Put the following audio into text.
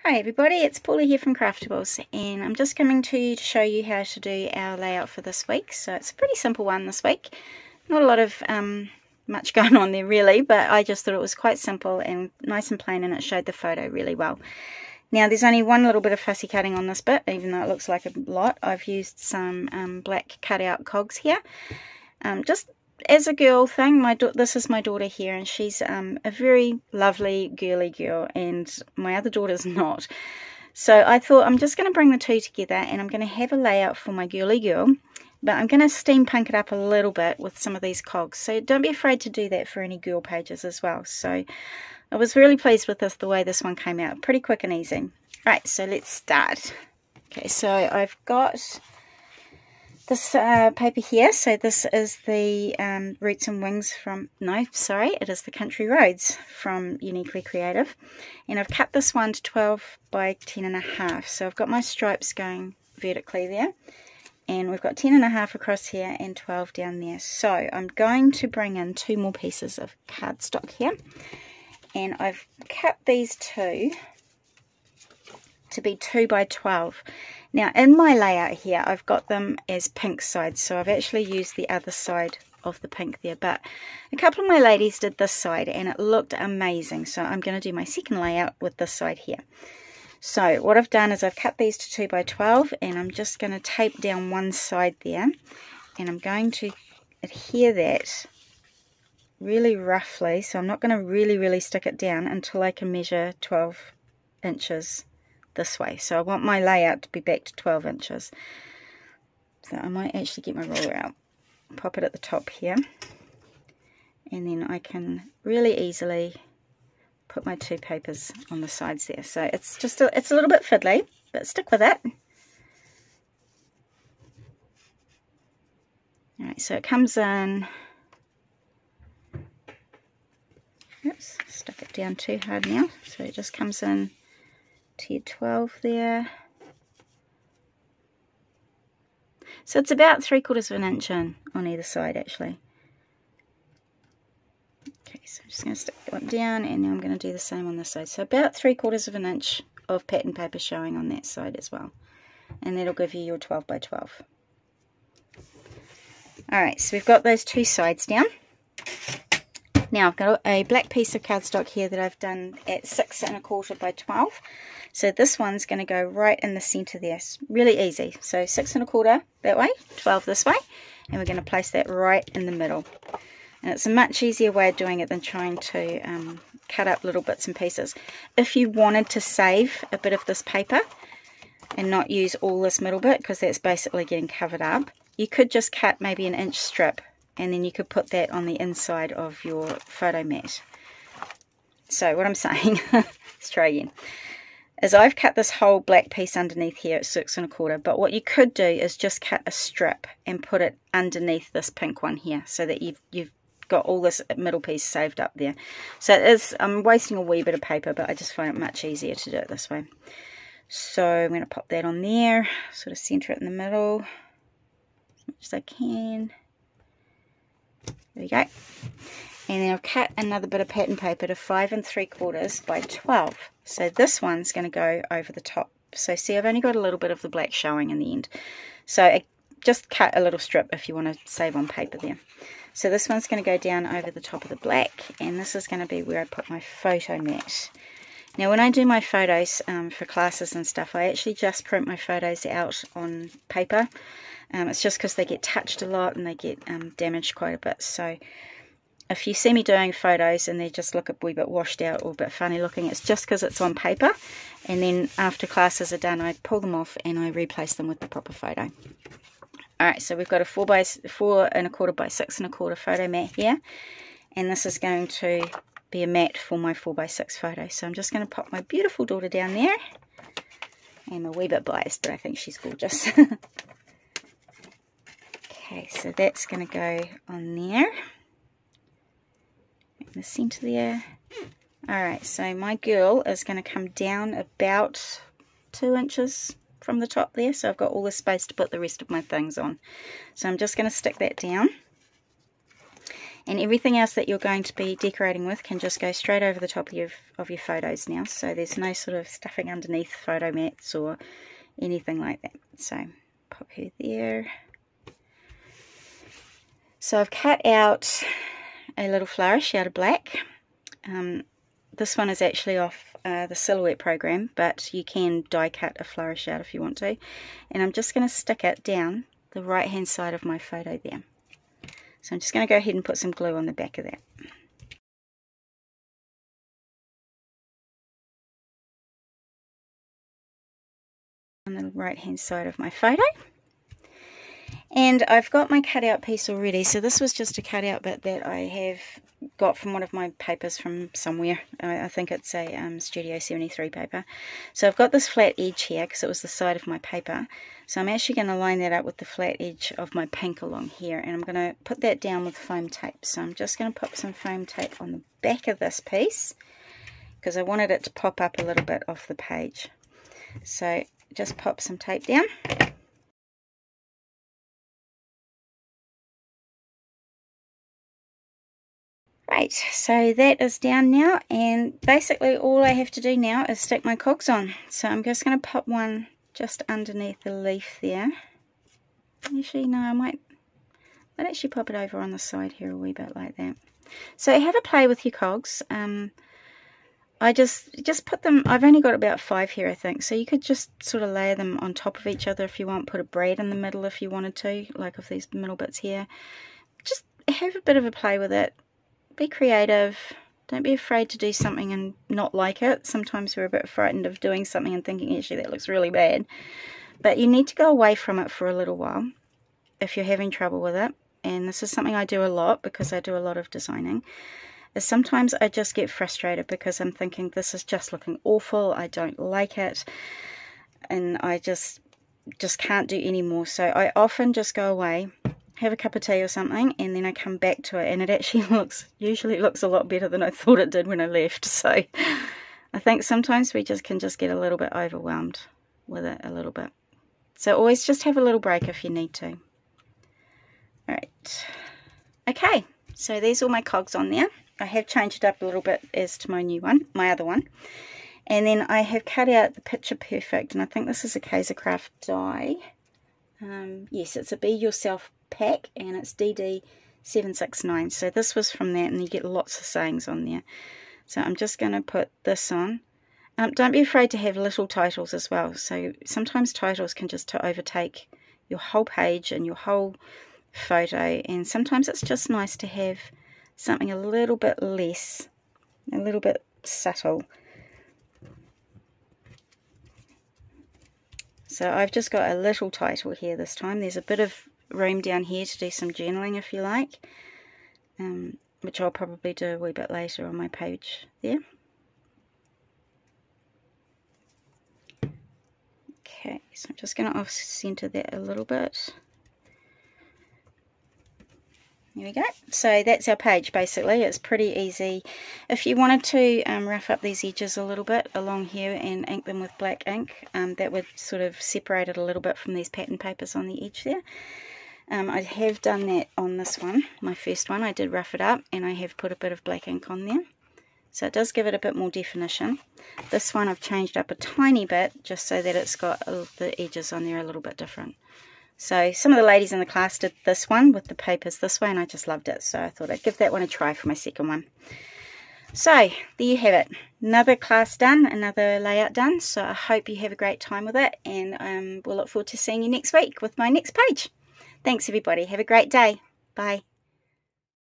Hi everybody, it's Paula here from Craftables, and I'm just coming to you to show you how to do our layout for this week. So it's a pretty simple one this week. Not a lot of much going on there really, but I just thought it was quite simple and nice and plain, and it showed the photo really well. Now there's only one little bit of fussy cutting on this bit, even though it looks like a lot. I've used some black cutout cogs here. Just as a girl thing, this is my daughter here, and she's a very lovely girly girl, and my other daughter's not. So I thought I'm just going to bring the two together, and I'm going to have a layout for my girly girl, but I'm going to steampunk it up a little bit with some of these cogs. So don't be afraid to do that for any girl pages as well. So I was really pleased with the way this one came out. Pretty quick and easy. Right, so let's start. Okay, so I've got this paper here. So this is the Roots and Wings from, it is the Country Roads from Uniquely Creative. And I've cut this one to 12 by 10.5. So I've got my stripes going vertically there. And we've got 10.5 across here and 12 down there. So I'm going to bring in 2 more pieces of cardstock here. And I've cut these two to be 2 by 12. Now in my layout here I've got them as pink sides, so I've actually used the other side of the pink there, but a couple of my ladies did this side and it looked amazing, so I'm going to do my second layout with this side here. So what I've done is I've cut these to 2 by 12, and I'm just going to tape down one side there, and I'm going to adhere that really roughly, so I'm not going to really stick it down until I can measure 12 inches this way. So I want my layout to be back to 12 inches. So I might actually get my ruler out, pop it at the top here, and then I can really easily put my 2 papers on the sides there. So it's just it's a little bit fiddly, but stick with it. Alright, so it comes in, oops, stuck it down too hard now, so it just comes in to your 12 there. So it's about 3/4 of an inch in on either side actually. Okay, so I'm just going to stick that one down, and now I'm going to do the same on this side. So about 3/4 of an inch of pattern paper showing on that side as well. And that'll give you your 12 by 12. Alright, so we've got those 2 sides down. Now I've got a black piece of cardstock here that I've done at 6 1/4 by 12. So this one's going to go right in the center there. It's really easy. So 6 1/4 that way, 12 this way, and we're going to place that right in the middle. And it's a much easier way of doing it than trying to cut up little bits and pieces. If you wanted to save a bit of this paper and not use all this middle bit, because that's basically getting covered up, you could just cut maybe an inch strip, and then you could put that on the inside of your photo mat. So what I'm saying, let's try again, is I've cut this whole black piece underneath here at 6 1/4, but what you could do is just cut a strip and put it underneath this pink one here, so that you've got all this middle piece saved up there. So it is, I'm wasting a wee bit of paper, but I just find it much easier to do it this way. So I'm going to pop that on there, sort of center it in the middle as much as I can. There we go. And then I've cut another bit of pattern paper to 5 3/4 by 12. So this one's going to go over the top. So see, I've only got a little bit of the black showing in the end. So just cut a little strip if you want to save on paper there. So this one's going to go down over the top of the black, and this is going to be where I put my photo mat. Now when I do my photos for classes and stuff, I actually just print my photos out on paper. It's just because they get touched a lot and they get damaged quite a bit. So if you see me doing photos and they just look a wee bit washed out or a bit funny looking, it's just because it's on paper. And then after classes are done, I pull them off and I replace them with the proper photo. Alright, so we've got a 4 1/4 by 6 1/4 photo mat here. And this is going to be a mat for my 4 by 6 photo. So I'm just going to pop my beautiful daughter down there. I'm a wee bit biased, but I think she's gorgeous. Okay, so that's going to go on there. In the center there. Alright, so my girl is going to come down about 2 inches from the top there. So I've got all the space to put the rest of my things on. So I'm just going to stick that down. And everything else that you're going to be decorating with can just go straight over the top of your photos now. So there's no sort of stuffing underneath photo mats or anything like that. So pop her there. So I've cut out a little flourish out of black. This one is actually off the Silhouette program, but you can die cut a flourish out if you want to. And I'm just going to stick it down the right hand side of my photo there. So I'm just going to go ahead and put some glue on the back of that. On the right hand side of my photo. And I've got my cutout piece already. So this was just a cutout bit that I have got from one of my papers from somewhere. I think it's a S2113 paper. So I've got this flat edge here because it was the side of my paper. So I'm actually going to line that up with the flat edge of my pink along here. And I'm going to put that down with foam tape. So I'm just going to put some foam tape on the back of this piece because I wanted it to pop up a little bit off the page. So just pop some tape down. Right, so that is down now, and basically all I have to do now is stick my cogs on. So I'm just going to put one just underneath the leaf there. Actually, no, I might actually pop it over on the side here a wee bit like that. So have a play with your cogs. I just put them, I've only got about 5 here I think, so you could just sort of layer them on top of each other if you want, put a braid in the middle if you wanted to, like of these middle bits here. Just have a bit of a play with it. Be creative. Don't be afraid to do something and not like it. Sometimes we're a bit frightened of doing something and thinking, actually, that looks really bad. But you need to go away from it for a little while if you're having trouble with it. And this is something I do a lot because I do a lot of designing. Is sometimes I just get frustrated because I'm thinking, this is just looking awful. I don't like it. And I just can't do any more. So I often just go away, have a cup of tea or something, and then I come back to it, and it actually usually looks a lot better than I thought it did when I left. So I think sometimes we can just get a little bit overwhelmed with it a little bit. So always just have a little break if you need to. Alright, okay, so there's all my cogs on there. I have changed it up a little bit as to my new one, my other one. And then I have cut out the Picture Perfect, and I think this is a Kaisercraft die. Yes, it's a Be Yourself pack, and it's DD769. So this was from that, and you get lots of sayings on there. So I'm just going to put this on. Don't be afraid to have little titles as well. So sometimes titles can just overtake your whole page and your whole photo, and sometimes it's just nice to have something a little bit less, a little bit subtle. So I've just got a little title here this time. There's a bit of room down here to do some journaling if you like, which I'll probably do a wee bit later on my page there. Okay, so I'm just going to off-center that a little bit. There we go. So that's our page basically. It's pretty easy. If you wanted to rough up these edges a little bit along here and ink them with black ink, that would sort of separate it a little bit from these pattern papers on the edge there. I have done that on this one, my first one. I did rough it up and I have put a bit of black ink on there. So it does give it a bit more definition. This one I've changed up a tiny bit just so that it's got the edges on there a little bit different. So some of the ladies in the class did this one with the papers this way, and I just loved it. So I thought I'd give that one a try for my second one. So there you have it. Another class done, another layout done. So I hope you have a great time with it, and we'll look forward to seeing you next week with my next page. Thanks everybody. Have a great day. Bye.